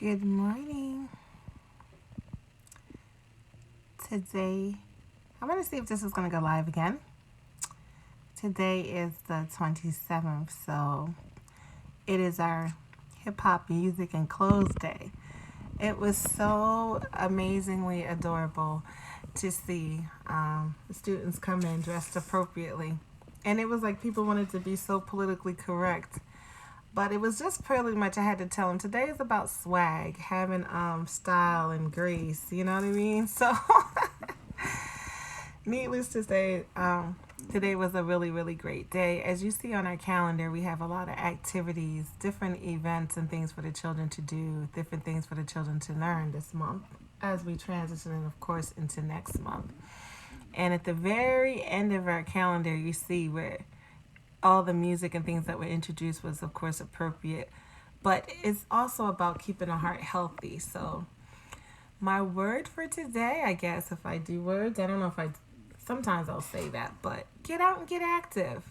Good morning. Today, I'm going to see if this is going to go live again. Today is the 27th, so it is our hip hop music and clothes day. It was so amazingly adorable to see the students come in dressed appropriately. And it was like people wanted to be so politically correct. But it was just pretty much, I had to tell them today is about swag, having style and grace, you know what I mean? So, needless to say, today was a really, really great day. As you see on our calendar, we have a lot of activities, different events and things for the children to do, different things for the children to learn this month as we transition, of course, into next month. And at the very end of our calendar, you see where all the music and things that were introduced was, of course, appropriate. But it's also about keeping the heart healthy. So, my word for today, I guess, if I do words, I don't know if sometimes I'll say that, but get out and get active.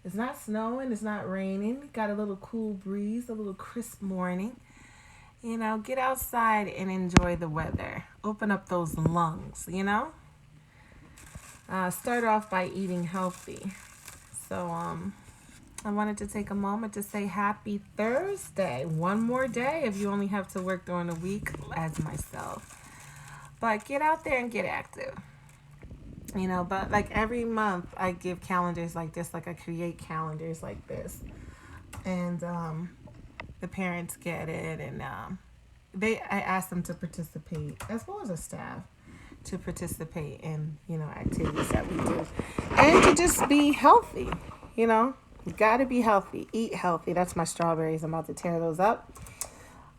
It's not snowing, it's not raining, got a little cool breeze, a little crisp morning. You know, get outside and enjoy the weather. Open up those lungs, you know? Start off by eating healthy. So, I wanted to take a moment to say happy Thursday. One more day if you only have to work during the week, as myself. But get out there and get active. You know, but like every month I give calendars like this, like I create calendars like this. And the parents get it, and I ask them to participate, as well as the staff, to participate in, you know, activities that we do. And to just be healthy, you know. You gotta be healthy. Eat healthy. That's my strawberries. I'm about to tear those up.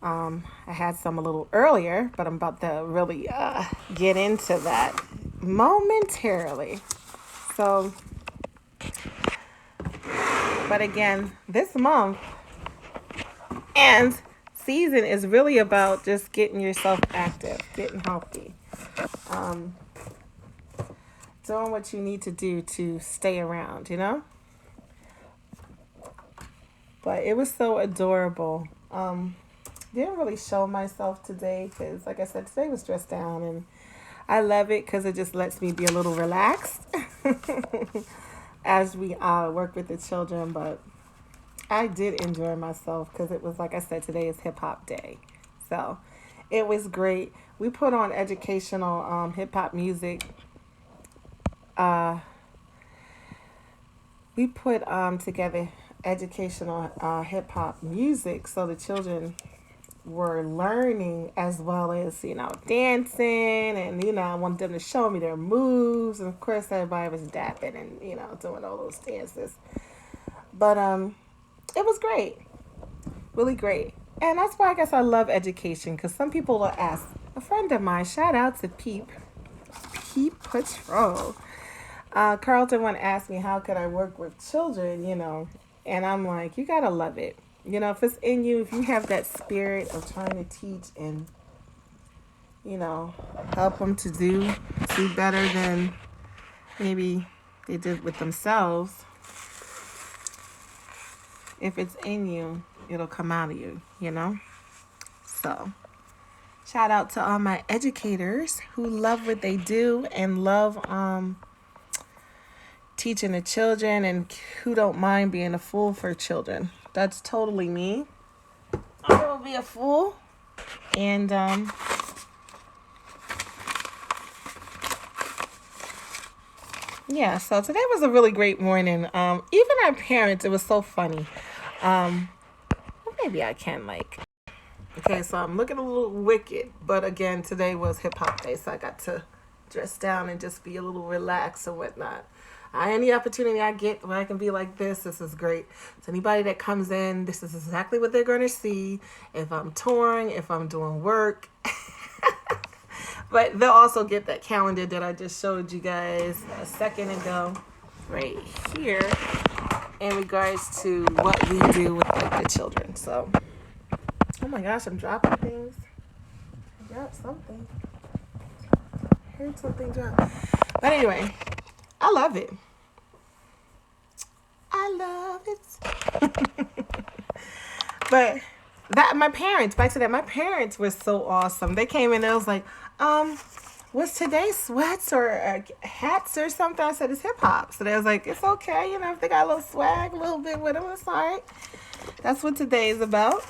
I had some a little earlier, but I'm about to really get into that momentarily. So, but again, this month and season is really about just getting yourself active, getting healthy. Doing what you need to do to stay around, you know? But it was so adorable. Didn't really show myself today because, like I said, today was dressed down, and I love it because it just lets me be a little relaxed as we work with the children. But I did enjoy myself because it was, like I said, today is hip hop day. So it was great. We put on educational hip hop music. We put together educational hip hop music so the children were learning as well as, you know, dancing, and, you know, I wanted them to show me their moves, and of course everybody was dapping and, you know, doing all those dances. But it was great, really great. And that's why I guess I love education, because some people will ask. A friend of mine, shout out to Peep Patrol, Carlton one asked me how could I work with children, you know, and I'm like, you gotta love it. You know, if it's in you, if you have that spirit of trying to teach and, you know, help them to do better than maybe they did with themselves, if it's in you, it'll come out of you, you know? So, shout out to all my educators who love what they do and love teaching the children, and who don't mind being a fool for children. That's totally me. I will be a fool. And yeah, so today was a really great morning. Even our parents, it was so funny. Well, maybe I can like. Okay, so I'm looking a little wicked, but again, today was hip hop day, so I got to dress down and just be a little relaxed and whatnot. Any opportunity I get where I can be like this is great. So anybody that comes in, this is exactly what they're going to see. If I'm touring, if I'm doing work. But they'll also get that calendar that I just showed you guys a second ago right here in regards to what we do with like, the children. So, oh my gosh, I'm dropping things. I dropped something. I heard something drop. But anyway, I love it. I love it. But that my parents, back to that, my parents were so awesome. They came in and it was like, was today sweats or hats or something? I said, it's hip hop. So they was like, it's okay, you know, if they got a little swag, a little bit with them, it's all right. That's what today is about.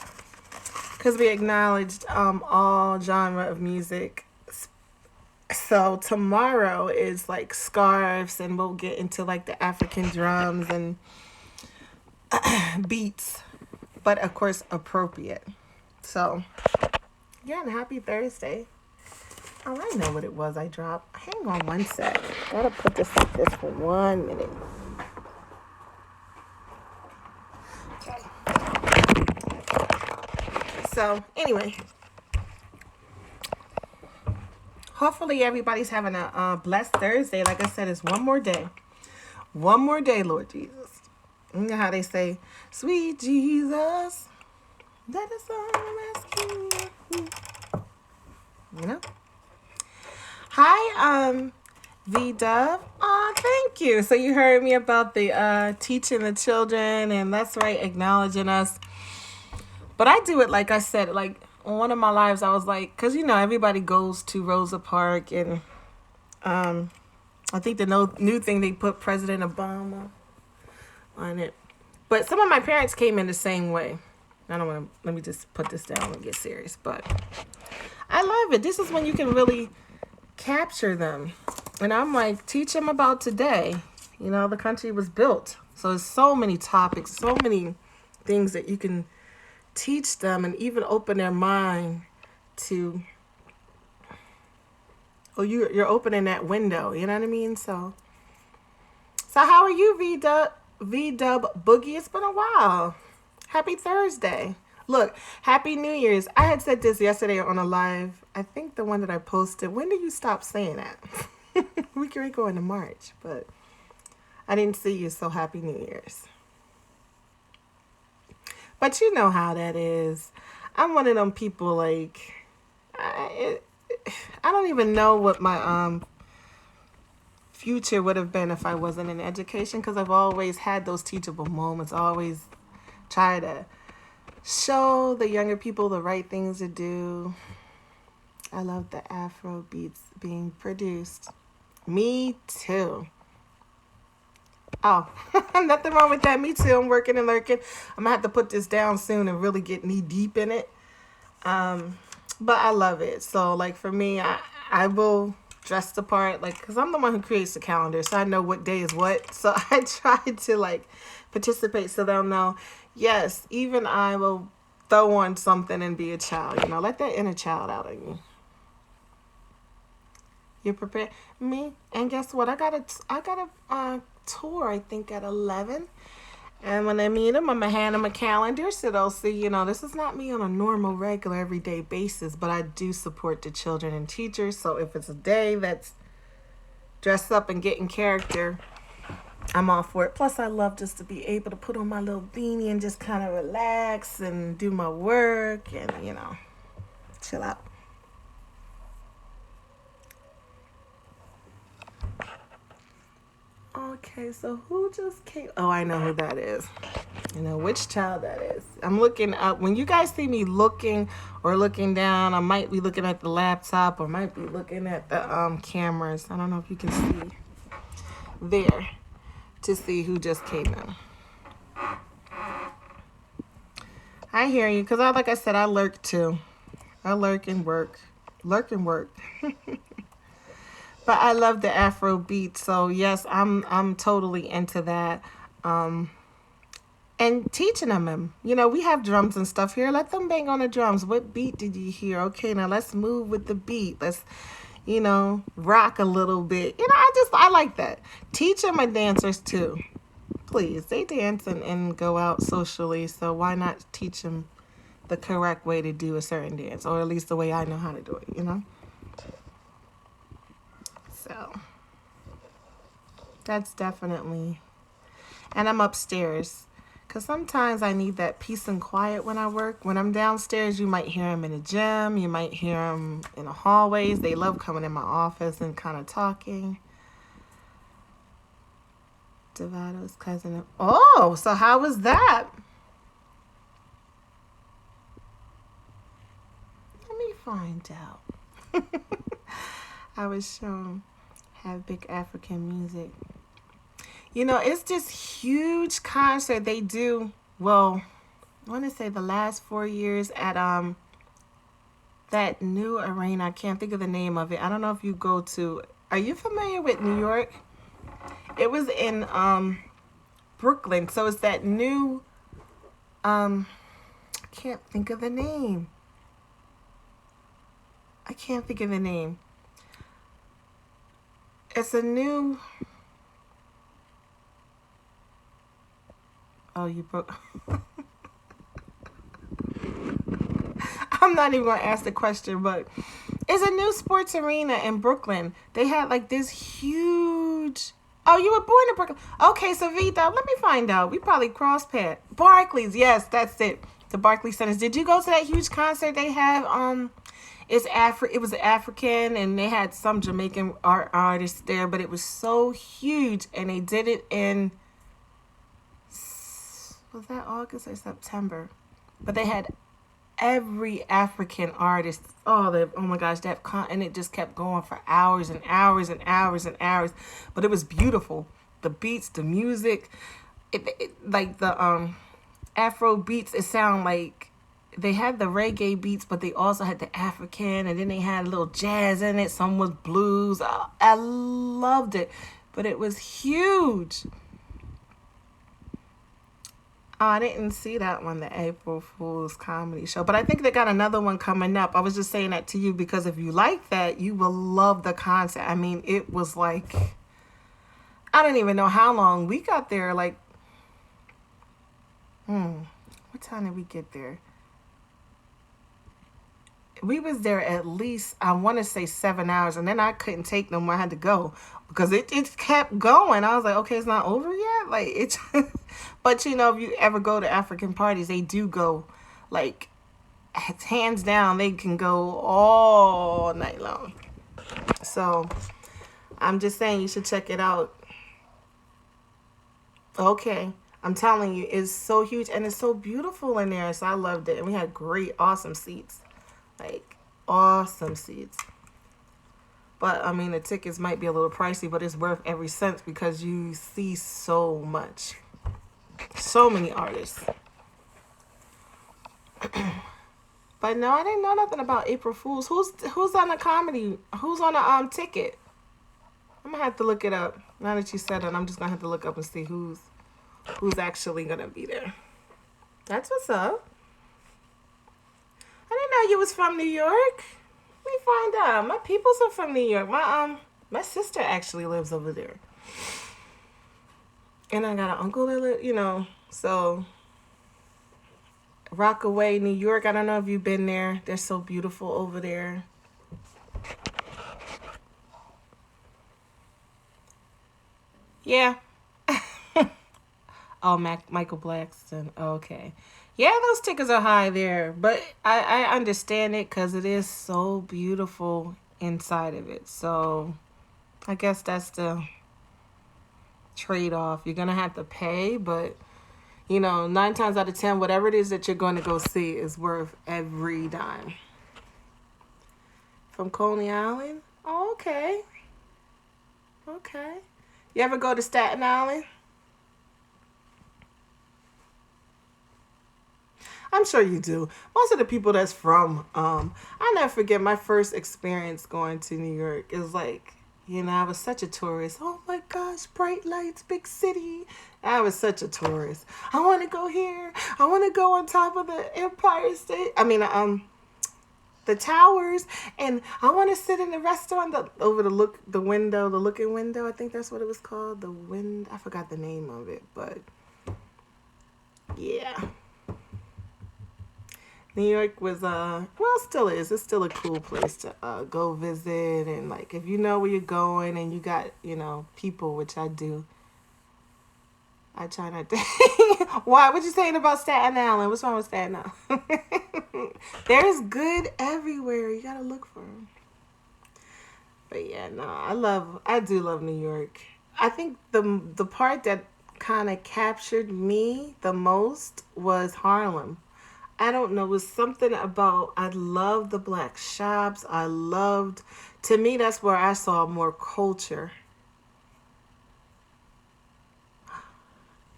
Because we acknowledged all genre of music. So tomorrow is like scarves, and we'll get into like the African drums and beats, but of course appropriate. So yeah, and happy Thursday. Oh, I know what it was I dropped. Hang on one sec. Gotta put this like this for 1 minute. Okay. So anyway, hopefully everybody's having a blessed Thursday. Like I said, it's one more day. One more day, Lord Jesus. You know how they say, sweet Jesus, that is all I'm asking you. You know? Hi, V-Dub. Oh, thank you. So you heard me about the teaching the children, and that's right, acknowledging us. But I do it, like I said, like on one of my lives, I was like, because, you know, everybody goes to Rosa Parks, and I think the new thing, they put President Obama on it. But some of my parents came in the same way. I don't want to, let me just put this down and get serious. But I love it. This is when you can really capture them. And I'm like, teach them about today. You know, the country was built. So there's so many topics, so many things that you can teach them and even open their mind to. Oh, you're opening that window. You know what I mean? So how are you, V-Dub Boogie? It's been a while. Happy Thursday. Look, Happy New Year's. I had said this yesterday on a live. I think the one that I posted. When do you stop saying that? We can go into March, but I didn't see you, so Happy New Year's. But you know how that is. I'm one of them people, like, I don't even know what my future would have been if I wasn't in education, because I've always had those teachable moments. I always try to show the younger people the right things to do. I love the Afro beats being produced. Me too. Oh, nothing wrong with that. Me too. I'm working and lurking. I'm gonna have to put this down soon and really get knee deep in it. But I love it. So like for me, I will dress the part, like, because I'm the one who creates the calendar, so I know what day is what. So I try to like participate so they'll know, yes, even I will throw on something and be a child. You know, let that inner child out of you. You're prepared, me, and guess what? I got a tour, I think, at 11. And when I meet him, I'm going to hand him a calendar so they'll see, you know, this is not me on a normal, regular, everyday basis, but I do support the children and teachers. So if it's a day that's dressed up and get in character, I'm all for it. Plus, I love just to be able to put on my little beanie and just kind of relax and do my work and, you know, chill out. Okay, so who just came? Oh, I know who that is. You know which child that is. I'm looking up. When you guys see me looking or looking down, I might be looking at the laptop or might be looking at the cameras. I don't know if you can see there to see who just came in. I hear you, because like I said, I lurk too. I lurk and work. Lurk and work. But I love the Afro beat, so yes, I'm totally into that. And teaching them, you know, we have drums and stuff here. Let them bang on the drums. What beat did you hear? Okay, now let's move with the beat. Let's, you know, rock a little bit. You know, I like that. Teach them my dancers too. Please, they dance and go out socially, so why not teach them the correct way to do a certain dance, or at least the way I know how to do it, you know? So that's definitely, and I'm upstairs because sometimes I need that peace and quiet when I work. When I'm downstairs, you might hear them in the gym, you might hear them in the hallways. They love coming in my office and kind of talking. Devato's cousin. Oh, so how was that? find out. I was shown have big African music. You know, it's this huge concert they do. Well, I want to say the last 4 years at that new arena. I can't think of the name of it. I don't know if you go to. Are you familiar with New York? It was in Brooklyn. So it's that new. I can't think of the name. I can't think of the name. It's a new. Oh, you broke. I'm not even going to ask the question, but it's a new sports arena in Brooklyn. They had like this huge. Oh, you were born in Brooklyn. Okay, so Vita, let me find out. We probably crossed paths. Barclays, yes, that's it. The Barclays Centers. Did you go to that huge concert they have? It was African, and they had some Jamaican artists there, but it was so huge, and they did it in. Was that August or September? But they had every African artist. Oh my gosh, and it just kept going for hours and hours and hours and hours. But it was beautiful. The beats, the music, like the Afro beats. It sounded like they had the reggae beats, but they also had the African, and then they had a little jazz in it. Some was blues. I loved it, but it was huge. Oh, I didn't see that one, the April Fool's comedy show. But I think they got another one coming up. I was just saying that to you because if you like that, you will love the concert. I mean, it was like, I don't even know how long. We got there like, what time did we get there? We was there at least, I want to say 7 hours. And then I couldn't take no more. I had to go because it kept going. I was like, okay, it's not over yet. Like it's, but you know, if you ever go to African parties, they do go like hands down. They can go all night long. So I'm just saying you should check it out. Okay. I'm telling you, it's so huge and it's so beautiful in there. So I loved it. And we had great, awesome seats. Like, awesome seats. But, I mean, the tickets might be a little pricey, but it's worth every cent because you see so much. So many artists. But no, I didn't know nothing about April Fools. Who's on the comedy? Who's on the ticket? I'm going to have to look it up. Now that you said it, I'm just going to have to look up and see who's actually going to be there. That's what's up. I didn't know you was from New York. Let me find out. My peoples are from New York. My sister actually lives over there. And I got an uncle that live, so Rockaway, New York. I don't know if you've been there. They're so beautiful over there. Yeah. Oh, Michael Blackson. Okay. Yeah, those tickets are high there, but I understand it because it is so beautiful inside of it. So I guess that's the trade-off. You're going to have to pay, but, 9 times out of 10, whatever it is that you're going to go see is worth every dime. From Coney Island? Oh, okay. Okay. You ever go to Staten Island? I'm sure you do. Most of the people that's from, I'll never forget my first experience going to New York. It was like, I was such a tourist. Oh my gosh, bright lights, big city. I was such a tourist. I want to go here. I want to go on top of the Empire State. The towers. And I want to sit in the restaurant over the looking window. I think that's what it was called. I forgot the name of it, but yeah. New York was, still is. It's still a cool place to go visit. And, like, if you know where you're going and you got, people, which I do. I try not to. Why? What you saying about Staten Island? What's wrong with Staten Island? There's good everywhere. You got to look for them. But, yeah, no, I do love New York. I think the part that kind of captured me the most was Harlem. I don't know, it was something about, I loved the black shops. To me, that's where I saw more culture.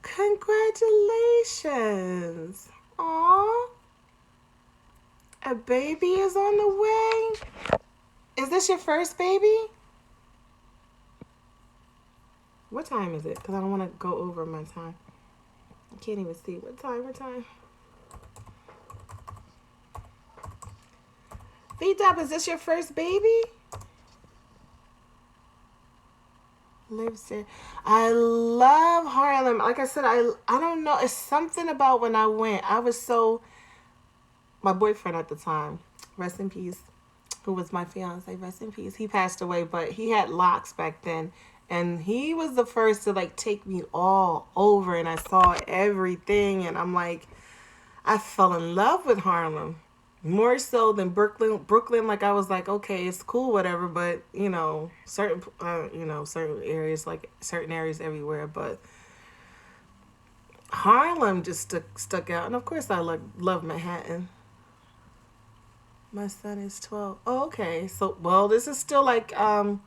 Congratulations. Aw, a baby is on the way. Is this your first baby? What time is it? Because I don't want to go over my time. I can't even see. What time? V-Dub, is this your first baby? Lives there. I love Harlem. Like I said, I don't know. It's something about when I went. I was so, my boyfriend at the time, rest in peace, who was my fiance, rest in peace. He passed away, but he had locks back then. And he was the first to like take me all over, and I saw everything, and I'm like, I fell in love with Harlem. More so than Brooklyn, like I was like, okay, it's cool, whatever, but certain areas, like certain areas everywhere, but Harlem just stuck out, and of course I love Manhattan. My son is 12. Oh, okay. So, well, this is still like, I'm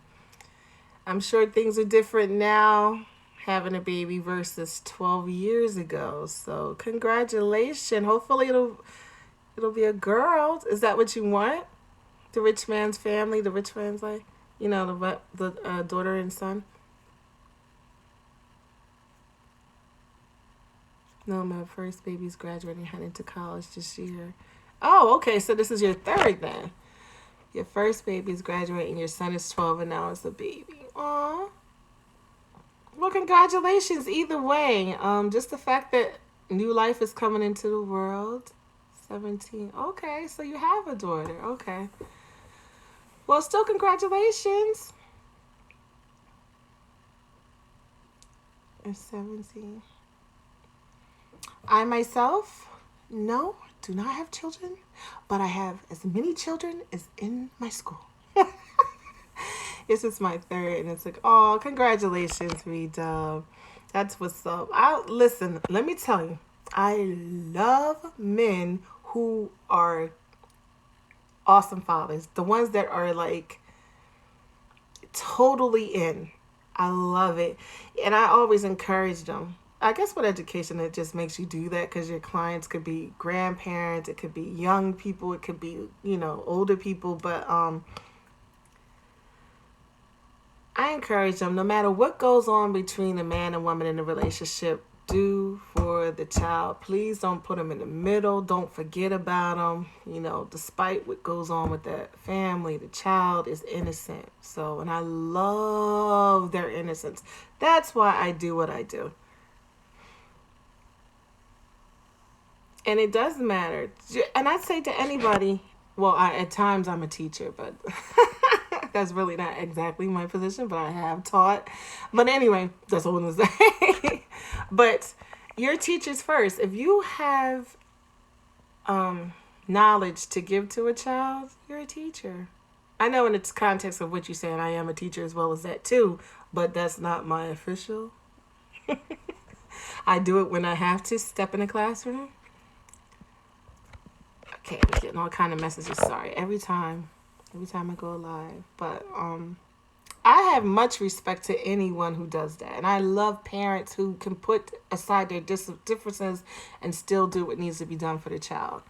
sure things are different now, having a baby versus 12 years ago. So, congratulations. Hopefully, it'll be a girl. Is that what you want? The rich man's family, the rich man's like, the daughter and son. No, my first baby's graduating, heading to college this year. Oh, okay. So this is your third then. Your first baby is graduating. Your son is 12, and now it's a baby. Aw. Well, congratulations either way. Just the fact that new life is coming into the world. 17. Okay, so you have a daughter. Okay. Well, still congratulations. At 17. I myself, no, do not have children, but I have as many children as in my school. This is my third, and it's like, oh, congratulations, V-Dub. That's what's up. Listen, let me tell you, I love men who are awesome fathers. The ones that are like totally in. I love it. And I always encourage them. I guess with education, it just makes you do that because your clients could be grandparents, it could be young people, it could be, older people. But I encourage them, no matter what goes on between a man and woman in a relationship, do for the child. Please don't put them in the middle. Don't forget about them. Despite what goes on with that family, the child is innocent. So, and I love their innocence. That's why I do what I do. And it does matter. And I say to anybody, well, at times I'm a teacher, but that's really not exactly my position, but I have taught. But anyway, that's all I'm going to say. But your teachers first. If you have knowledge to give to a child, you're a teacher. I know in the context of what you're saying, I am a teacher as well as that too, but that's not my official. I do it when I have to step in a classroom. Okay, I'm getting all kind of messages. Sorry. Every time I go live. But I have much respect to anyone who does that. And I love parents who can put aside their differences and still do what needs to be done for the child.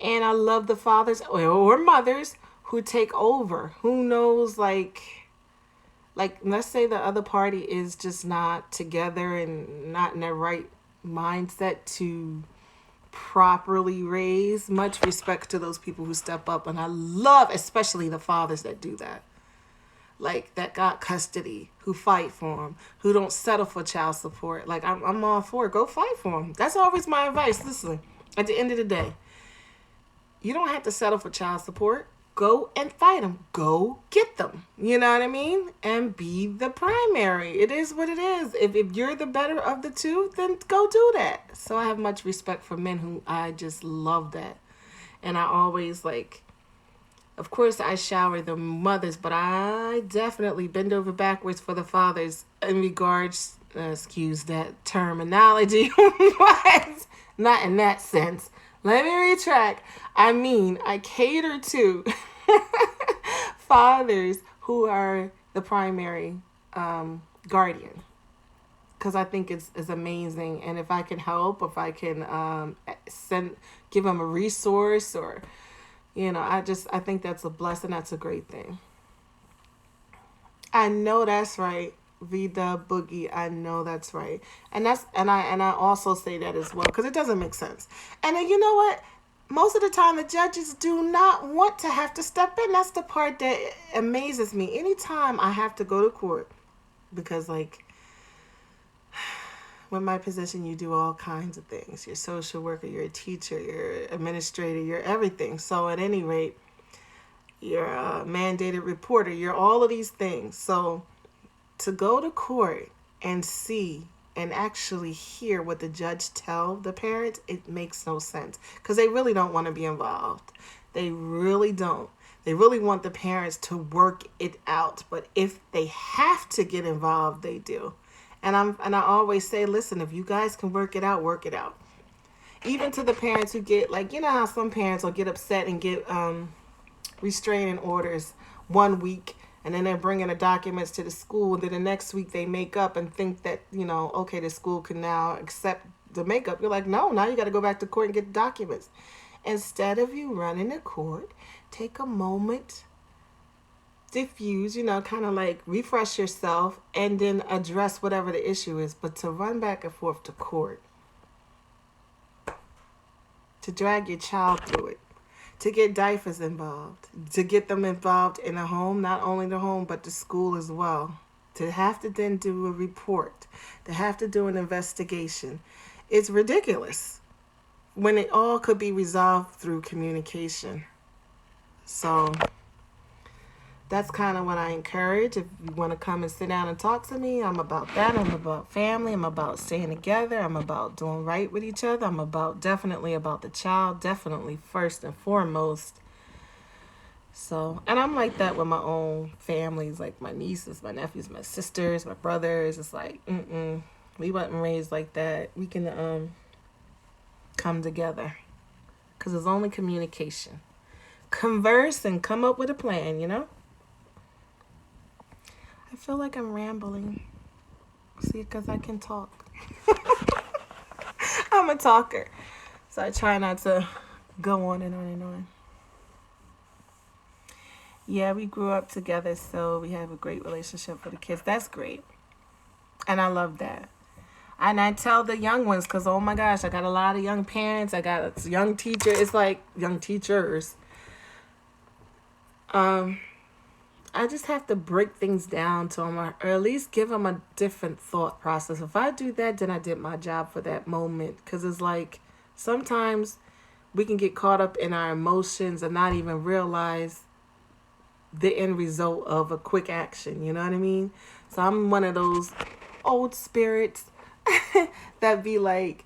And I love the fathers or mothers who take over. Who knows, like let's say the other party is just not together and not in their right mindset to properly raise. Much respect to those people who step up, and I love especially the fathers that do that, like that got custody, who fight for them, who don't settle for child support. Like I'm all for it. Go fight for them. That's always my advice. Listen, at the end of the day, you don't have to settle for child support. Go and fight them. Go get them. You know what I mean? And be the primary. It is what it is. If you're the better of the two, then go do that. So I have much respect for men who I just love that. And I always of course I shower the mothers, but I definitely bend over backwards for the fathers in regards, excuse that terminology, but not in that sense. Let me retract. I cater to fathers who are the primary guardian, because I think it's amazing. And if I can help, if I can give them a resource, or I think that's a blessing. That's a great thing. I know that's right. Vida Boogie, I know that's right, and I also say that as well because it doesn't make sense. And then you know what? Most of the time, the judges do not want to have to step in. That's the part that amazes me. Anytime I have to go to court, because like with my position, you do all kinds of things. You're a social worker, you're a teacher, you're an administrator, you're everything. So at any rate, you're a mandated reporter. You're all of these things. So to go to court and see and actually hear what the judge tell the parents, it makes no sense because they really don't want to be involved. They really don't. They really want the parents to work it out, but if they have to get involved, they do. And I always say, listen, if you guys can work it out, work it out. Even to the parents who get, like, you know how some parents will get upset and get restraining orders 1 week, and then they're bringing the documents to the school, and then the next week they make up and think that, okay, the school can now accept the makeup. You're like, no, now you got to go back to court and get the documents. Instead of you running to court, take a moment, diffuse, kind of like refresh yourself, and then address whatever the issue is. But to run back and forth to court, to drag your child through it, to get DIFers involved, to get them involved in the home, not only the home, but the school as well, to have to then do a report, to have to do an investigation. It's ridiculous when it all could be resolved through communication. So that's kind of what I encourage. If you want to come and sit down and talk to me, I'm about that. I'm about family. I'm about staying together. I'm about doing right with each other. I'm definitely about the child, definitely first and foremost. So, and I'm like that with my own families, like my nieces, my nephews, my sisters, my brothers. It's like, we wasn't raised like that. We can come together because it's only communication. Converse and come up with a plan, I feel like I'm rambling. See, because I can talk. I'm a talker. So I try not to go on and on and on. Yeah, we grew up together, so we have a great relationship for the kids. That's great. And I love that. And I tell the young ones, because, oh my gosh, I got a lot of young parents. I got a young teacher. It's like young teachers. I just have to break things down to them, or at least give them a different thought process. If I do that, then I did my job for that moment. Because it's like sometimes we can get caught up in our emotions and not even realize the end result of a quick action. You know what I mean? So I'm one of those old spirits that be like,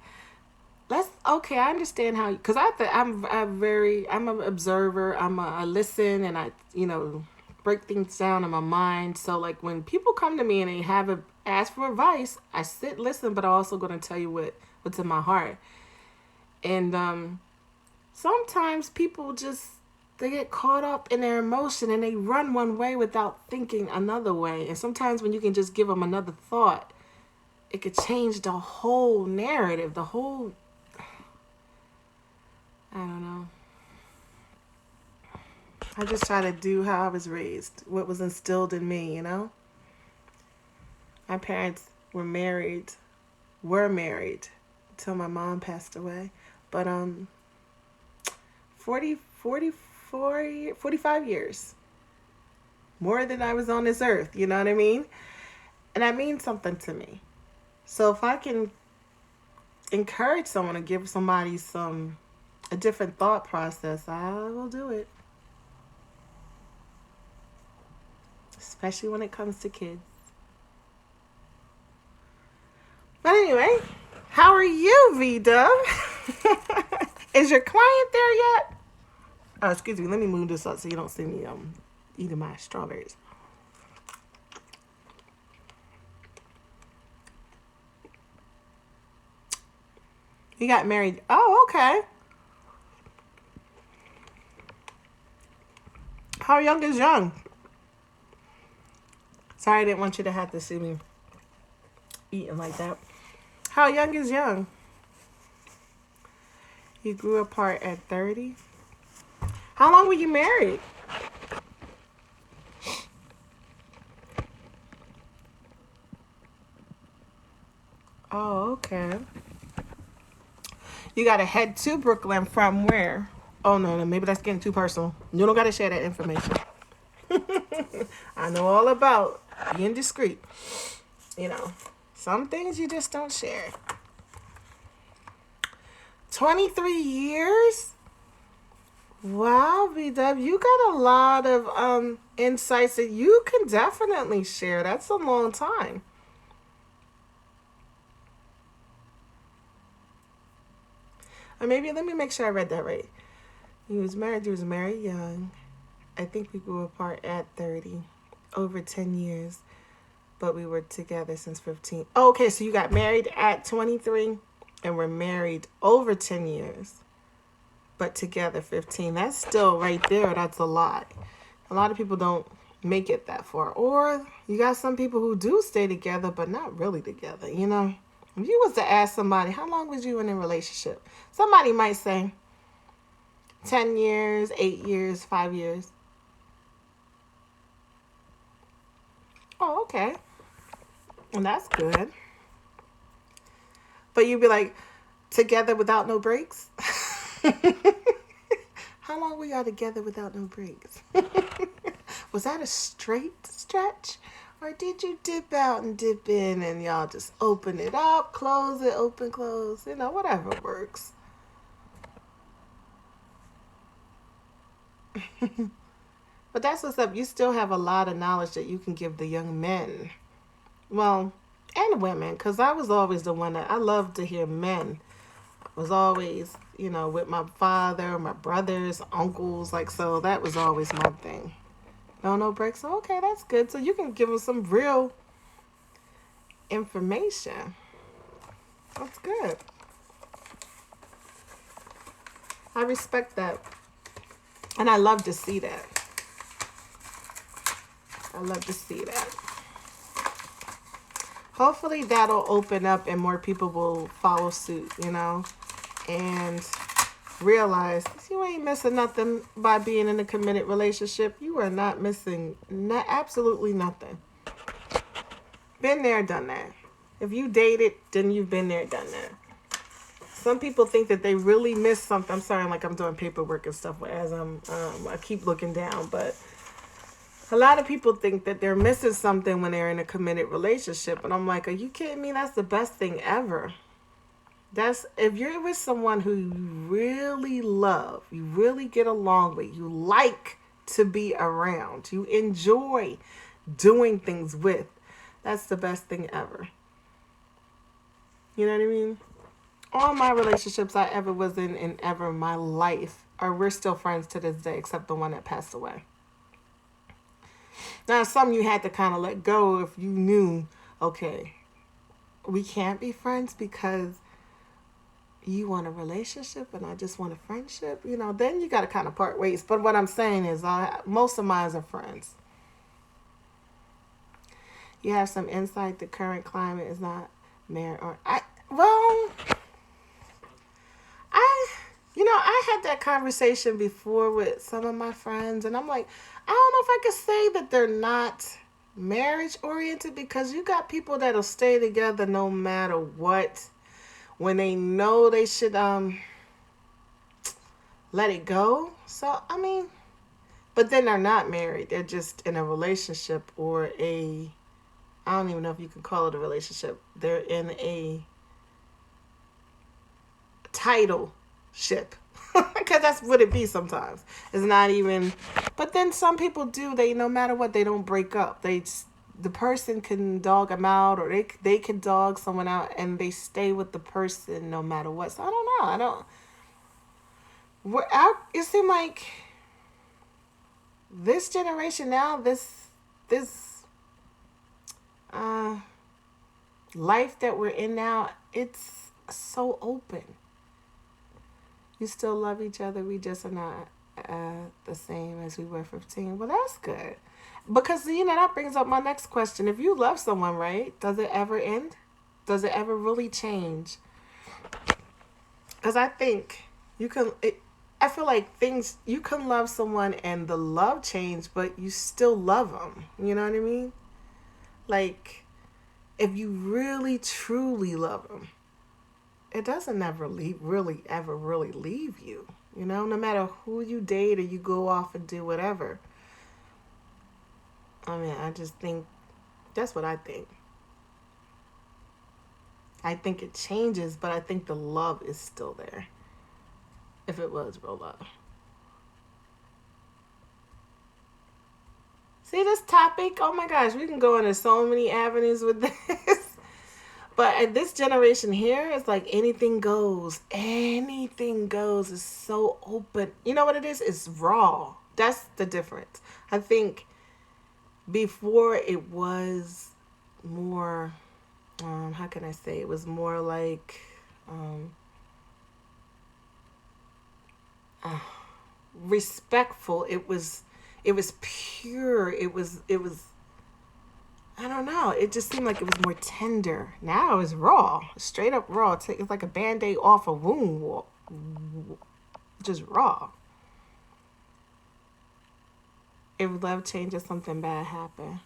okay, I understand how, because I'm an observer. I listen, and I break things down in my mind. So like when people come to me and they ask for advice, I sit, listen, but I'm also going to tell you what's in my heart. And sometimes people they get caught up in their emotion and they run one way without thinking another way. And sometimes when you can just give them another thought, it could change the whole narrative, I don't know. I just try to do how I was raised, what was instilled in me. My parents were married until my mom passed away. But 45 years. More than I was on this earth, you know what I mean? And that means something to me. So if I can encourage someone to give somebody a different thought process, I will do it. Especially when it comes to kids. But anyway, how are you, V-Dub? Is your client there yet? Oh, excuse me. Let me move this up so you don't see me eating my strawberries. You got married. Oh, okay. How young is young? Sorry, I didn't want you to have to see me eating like that. How young is young? You grew apart at 30? How long were you married? Oh, okay. You gotta head to Brooklyn from where? Oh, no, maybe that's getting too personal. You don't gotta share that information. I know all about being discreet. You know, some things you just don't share. 23 years? Wow, VW, you got a lot of insights that you can definitely share. That's a long time. Or maybe let me make sure I read that right. He was married young. I think we grew apart at 30, over 10 years, but we were together since 15. Oh, okay, so you got married at 23 and were married over 10 years, but together 15. That's still right there. That's a lot. A lot of people don't make it that far. Or you got some people who do stay together, but not really together, you know? If you was to ask somebody, how long was you in a relationship? Somebody might say 10 years, 8 years, 5 years. Oh, okay. And that's good. But you'd be like, together without no breaks? How long were y'all together without no breaks? Was that a straight stretch? Or did you dip out and dip in and y'all just open it up, close it, open, close, you know, whatever works. But that's what's up. You still have a lot of knowledge that you can give the young men. Well, and women, because I was always the one that I loved to hear men. I was always, you know, with my father, my brothers, uncles, like, so that was always my thing. No breaks. So, okay, that's good. So you can give them some real information. That's good. I respect that. And I love to see that. I love to see that. Hopefully that'll open up and more people will follow suit, you know, and realize you ain't missing nothing by being in a committed relationship. You are not missing absolutely nothing. Been there, done that. If you dated, then you've been there, done that. Some people think that they really miss something. I'm sorry, like I'm doing paperwork and stuff as I keep looking down, but a lot of people think that they're missing something when they're in a committed relationship. And I'm like, are you kidding me? That's the best thing ever. That's if you're with someone who you really love, you really get along with, you like to be around, you enjoy doing things with. That's the best thing ever. You know what I mean? All my relationships I ever was in ever my life are we're still friends to this day, except the one that passed away. Now, some you had to kind of let go if you knew, okay, we can't be friends because you want a relationship and I just want a friendship. You know, then you got to kind of part ways. But what I'm saying is most of mine are friends. You have some insight the current climate is not married or... I had that conversation before with some of my friends, and I'm like, I don't know if I could say that they're not marriage oriented because you got people that'll stay together no matter what when they know they should let it go. So, I mean, but then they're not married. They're just in a relationship or I don't even know if you can call it a relationship. They're in a title ship. Because that's what it be sometimes. It's not even... But then some people do. They, no matter what, they don't break up. The person can dog them out or they can dog someone out and they stay with the person no matter what. So I don't know. It seems like this generation now, this life that we're in now, it's so open. You still love each other. We just are not the same as we were 15. Well, that's good. Because, that brings up my next question. If you love someone, right, does it ever end? Does it ever really change? Because I think I feel like you can love someone and the love change, but you still love them. You know what I mean? Like, if you really, truly love them, it doesn't ever really leave you. No matter who you date or you go off and do whatever. I mean, I just think that's what I think. I think it changes, but I think the love is still there. If it was real love. See this topic? Oh my gosh, we can go into so many avenues with this. But at this generation here, it's like anything goes. Anything goes. It's so open. You know what it is? It's raw. That's the difference. I think before it was more, how can I say? It was more like, respectful. It was pure. It was I don't know. It just seemed like it was more tender. Now it's raw, straight up raw. It's like a band-aid off a wound, just raw. If love changes, something bad happen.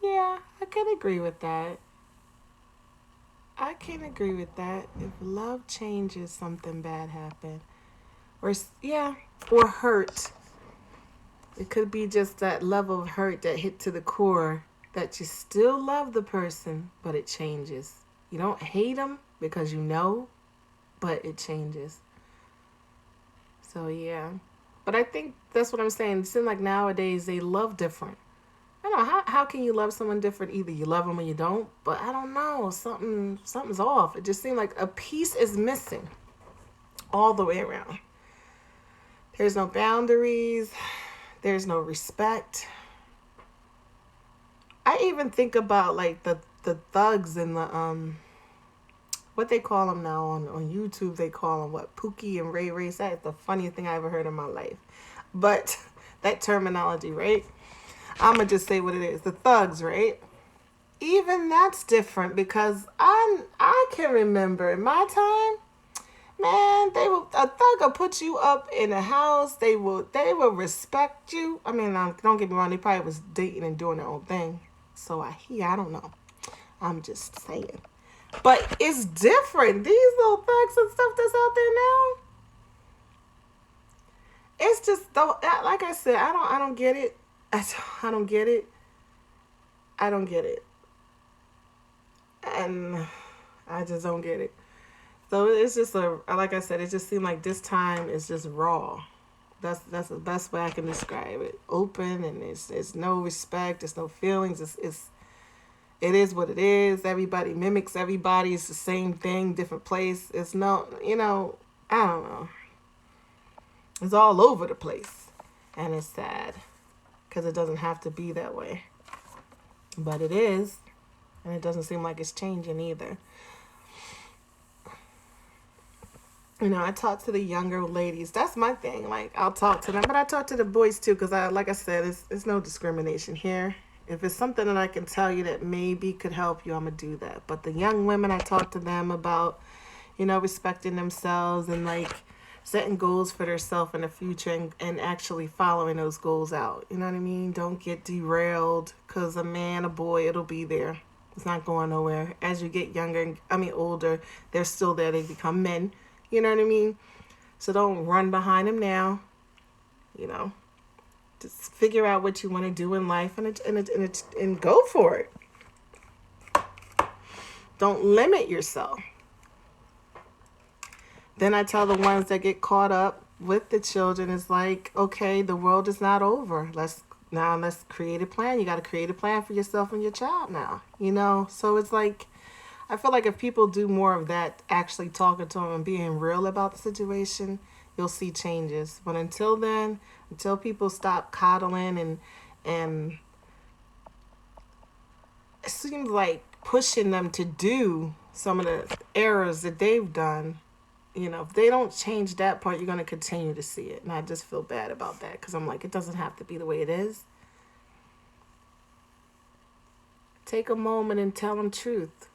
Yeah, I can agree with that. I can agree with that. If love changes, something bad happen. Yeah, or hurt. It could be just that level of hurt that hit to the core that you still love the person, but it changes. You don't hate them because but it changes. So, yeah. But I think that's what I'm saying. It seems like nowadays they love different. I don't know, how can you love someone different? Either you love them or you don't, but I don't know. Something's off. It just seems like a piece is missing all the way around. There's no boundaries. There's no respect. I even think about like the thugs and the what they call them now on YouTube. They call them what, Pookie and Ray Ray. That's the funniest thing I ever heard in my life. But that terminology, right? I'm gonna just say what it is. The thugs, right? Even that's different because I can remember in my time, man, a thug will put you up in a house. They will respect you. I mean, don't get me wrong. They probably was dating and doing their own thing. So I don't know. I'm just saying. But it's different. These little thugs and stuff that's out there now. It's just like I said. I don't get it. I don't get it. I don't get it. And I just don't get it. So it's just like I said, it just seemed like this time is just raw. That's the best way I can describe it. Open, and it's no respect, there's no feelings. It is what it is. Everybody mimics everybody. It's the same thing, different place. It's no, I don't know. It's all over the place, and it's sad because it doesn't have to be that way, but it is, and it doesn't seem like it's changing either. I talk to the younger ladies. That's my thing. Like, I'll talk to them, but I talk to the boys too, because like I said, it's no discrimination here. If it's something that I can tell you that maybe could help you, I'm going to do that. But the young women, I talk to them about, respecting themselves and like setting goals for themselves in the future, and actually following those goals out. You know what I mean? Don't get derailed because a man, a boy, it'll be there. It's not going nowhere. As you get younger, older, they're still there. They become men. You know what I mean? So don't run behind them now. Just figure out what you want to do in life and go for it. Don't limit yourself. Then I tell the ones that get caught up with the children, is like, okay, the world is not over. Let's create a plan. You got to create a plan for yourself and your child now. So it's like, I feel like if people do more of that, actually talking to them and being real about the situation, you'll see changes. But until then, until people stop coddling and it seems like pushing them to do some of the errors that they've done, if they don't change that part, you're going to continue to see it. And I just feel bad about that because I'm like, it doesn't have to be the way it is. Take a moment and tell them truth.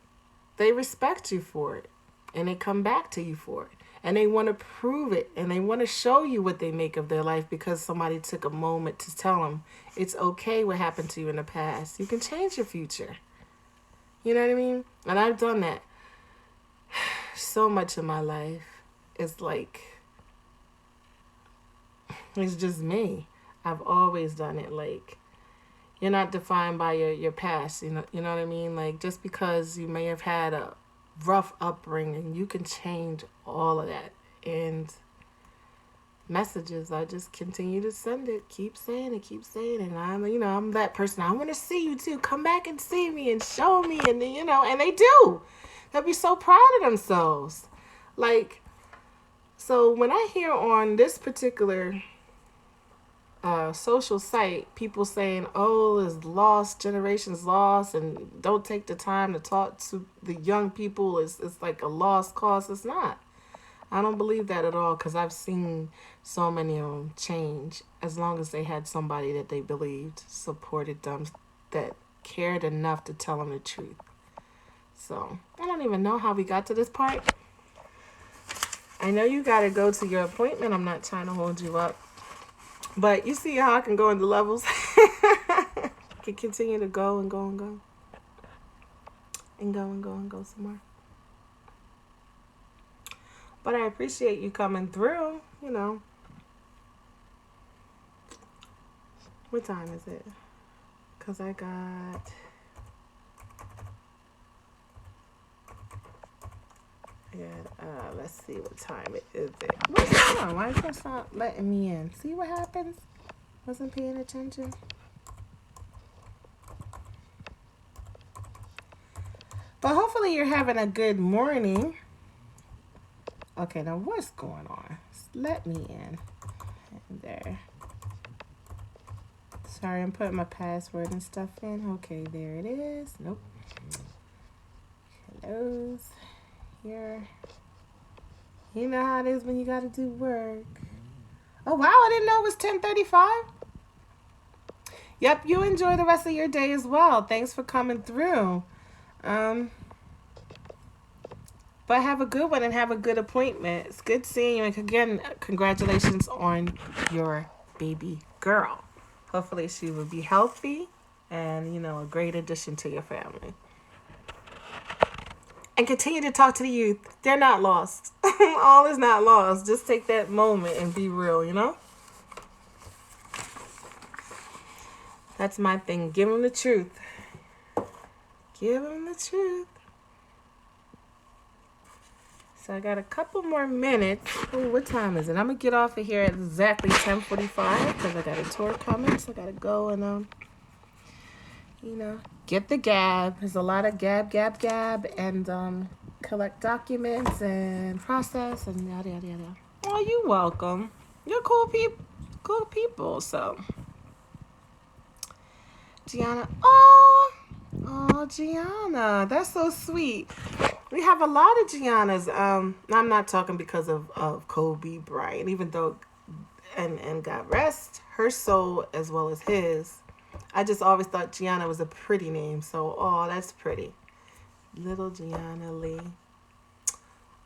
They respect you for it. And they come back to you for it. And they want to prove it. And they want to show you what they make of their life because somebody took a moment to tell them it's okay what happened to you in the past. You can change your future. You know what I mean? And I've done that so much in my life. It's like, it's just me. I've always done it. Like, you're not defined by your past. You know what I mean? Like, just because you may have had a rough upbringing, you can change all of that. And messages, I just continue to send it, keep saying it. And I'm that person. I want to see you too. Come back and see me and show me. And and they do. They'll be so proud of themselves. Like, so when I hear on this particular social site, people saying, oh, it's lost, generations lost, and don't take the time to talk to the young people, it's like a lost cause. It's not. I don't believe that at all because I've seen so many of them change as long as they had somebody that they believed supported them, that cared enough to tell them the truth. So I don't even know how we got to this part. I know you got to go to your appointment. I'm not trying to hold you up. But you see how I can go into levels? Can continue to go and go and go. And go and go and go some more. But I appreciate you coming through, What time is it? Because I got... let's see what time it is. What's going on? Why is it not letting me in? See what happens? Wasn't paying attention. But hopefully you're having a good morning. Okay, now what's going on? Let me in. And there. Sorry, I'm putting my password and stuff in. Okay, there it is. Nope. Hellos. Here. You know how it is when you gotta do work. Oh wow, I didn't know it was 10:35. Yep, you enjoy the rest of your day as well. Thanks for coming through. But have a good one and have a good appointment. It's good seeing you. And again, congratulations on your baby girl. Hopefully she will be healthy and, a great addition to your family. And continue to talk to the youth. They're not lost. All is not lost. Just take that moment and be real, That's my thing. Give them the truth. Give them the truth. So I got a couple more minutes. Oh, what time is it? I'm going to get off of here at exactly 10:45 because I got a tour coming. So I got to go and, get the gab. There's a lot of gab, and collect documents and process and yada, yada, yada. Oh, you're welcome. You're cool people. So, Gianna. Oh, Gianna. That's so sweet. We have a lot of Giannas. I'm not talking because of Kobe Bryant, even though, and God rest her soul as well as his. I just always thought Gianna was a pretty name. So, that's pretty. Little Gianna Lee.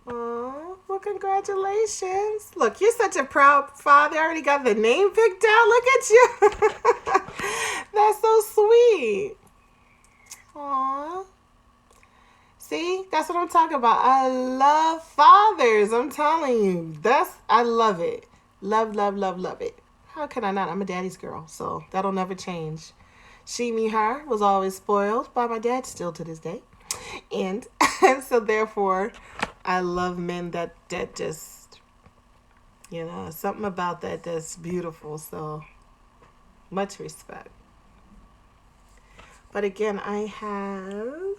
Oh, well, congratulations. Look, you're such a proud father. I already got the name picked out. Look at you. That's so sweet. Aw. See, that's what I'm talking about. I love fathers. I'm telling you. I love it. Love, love, love, love it. How can I not? I'm a daddy's girl, so that'll never change. She, me, her was always spoiled by my dad still to this day. And so therefore, I love men that just, something about that's beautiful. So much respect. But again, I have,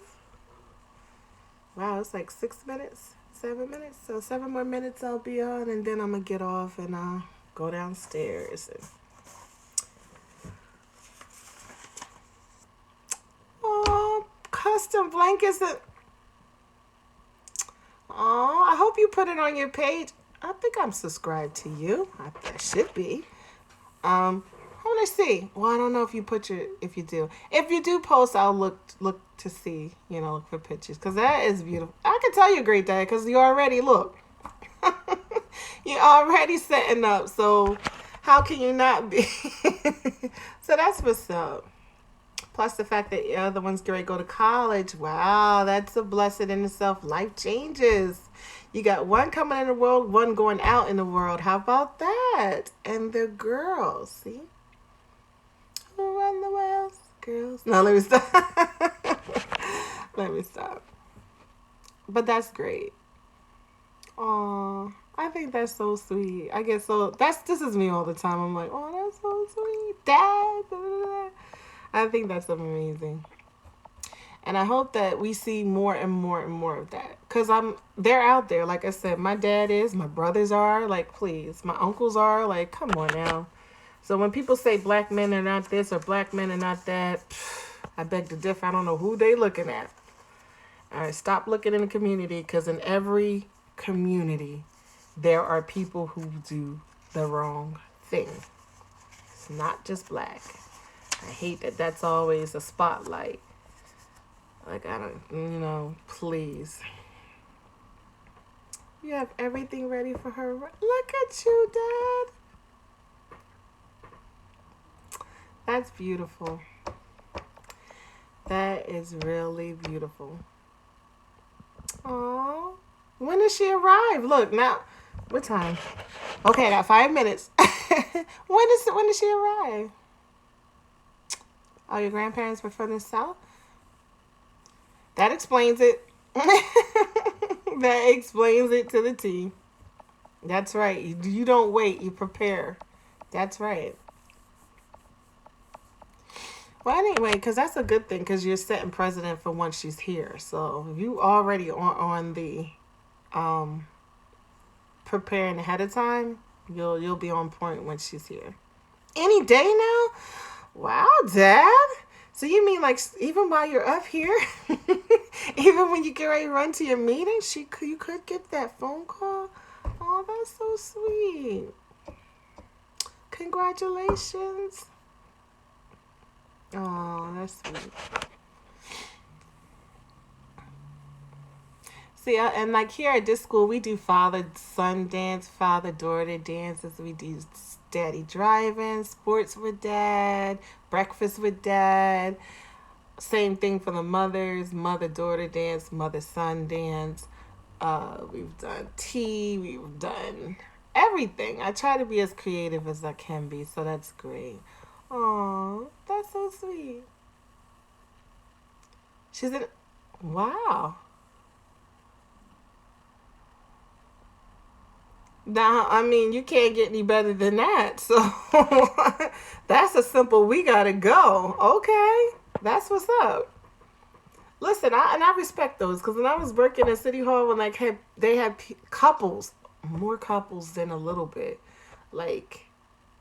wow, it's like 6 minutes, 7 minutes. So 7 more minutes I'll be on, and then I'm going to get off and go downstairs. Oh, custom blankets. Oh, I hope you put it on your page. I think I'm subscribed to you. I should be. I want to see. Well, I don't know if you put your if you do. If you do post, I'll look to see. Look for pictures because that is beautiful. I can tell you're a great dad because you already look. You're already setting up. So how can you not be? So that's what's up. Plus the fact that your other one's going to go to college. Wow, that's a blessing in itself. Life changes. You got one coming in the world, one going out in the world. How about that? And the girls, see? Who run the world? Girls. No, let me stop. Let me stop. But that's great. Aw, I think that's so sweet. I get so this is me all the time. I'm like, oh, that's so sweet, Dad. I think that's amazing. And I hope that we see more and more and more of that. Because they're out there. Like I said, my dad is, my brothers are. Like, please. My uncles are. Like, come on now. So when people say black men are not this or black men are not that, I beg to differ. I don't know who they looking at. All right, stop looking in the community. Because in every community, there are people who do the wrong thing. It's not just black. I hate that that's always a spotlight. Like, I don't, please. You have everything ready for her. Look at you, Dad. That's beautiful. That is really beautiful. Aww. When does she arrive? Look, now, what time? Okay, I got 5 minutes. When does she arrive? Oh, your grandparents were from the South? That explains it. That explains it to the T. That's right. You don't wait. You prepare. That's right. Well, anyway, because that's a good thing because you're setting precedent for once she's here. So if you already on the preparing ahead of time, you'll be on point when she's here. Any day now? Wow, Dad. So you mean like even while you're up here, even when you get ready to run to your meeting, you could get that phone call? Oh, that's so sweet. Congratulations. Oh, that's sweet. See, and like here at this school, we do father-son dance, father-daughter dances. We do daddy driving, sports with dad, breakfast with dad. Same thing for the mothers, mother-daughter dance, mother-son dance. We've done tea. We've done everything. I try to be as creative as I can be, so that's great. Oh, that's so sweet. She's in. Wow. Now, I mean, you can't get any better than that. So that's a simple, we got to go. Okay. That's what's up. Listen, I respect those because when I was working at City Hall, when they had couples, more couples than a little bit. Like,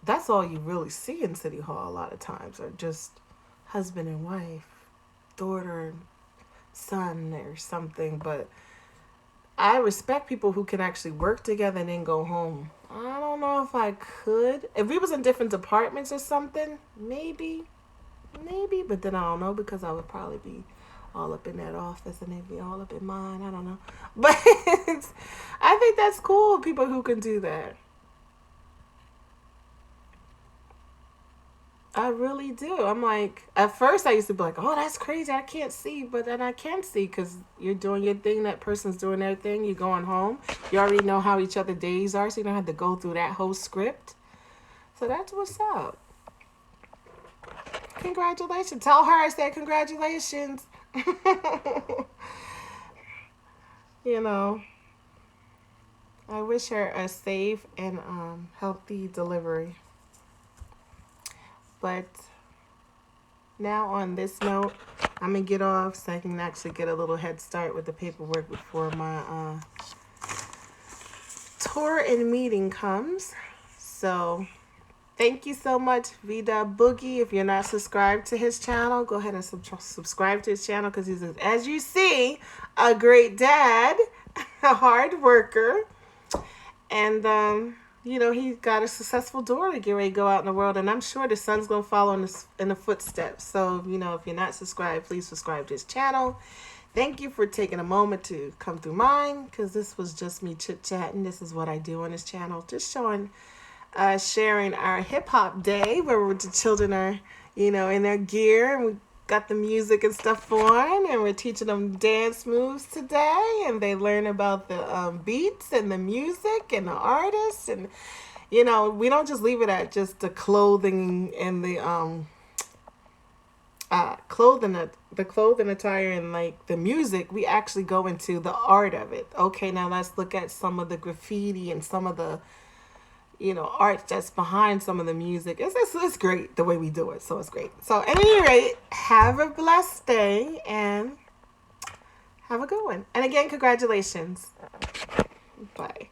that's all you really see in City Hall a lot of times are just husband and wife, daughter and son or something. But I respect people who can actually work together and then go home. I don't know if I could. If we was in different departments or something, maybe. But then I don't know because I would probably be all up in that office and they'd be all up in mine. I don't know. But I think that's cool, people who can do that. I really do. I'm like, at first I used to be like, oh, that's crazy. I can't see. But then I can see because you're doing your thing. That person's doing their thing. You're going home. You already know how each other days are. So you don't have to go through that whole script. So that's what's up. Congratulations. Tell her I said congratulations. You know, I wish her a safe and healthy delivery. But now on this note, I'm going to get off so I can actually get a little head start with the paperwork before my tour and meeting comes. So thank you so much, V-Dub-Boogie. If you're not subscribed to his channel, go ahead and subscribe to his channel because he's, as you see, a great dad. a hard worker, and he got a successful daughter get ready to go out in the world, and I'm sure the son's gonna follow in the footsteps. So if you're not subscribed, please subscribe to his channel. Thank you for taking a moment to come through mine, because this was just me chit chatting. This is what I do on this channel, just sharing our hip hop day where the children are, in their gear, and we got the music and stuff on, and we're teaching them dance moves today, and they learn about the beats and the music and the artists, and we don't just leave it at just the clothing and the clothing attire and like the music. We actually go into the art of it. Okay, now let's look at some of the graffiti and some of the art that's behind some of the music. It's great the way we do it, so it's great. So at any rate, have a blessed day and have a good one. And again, congratulations. Bye.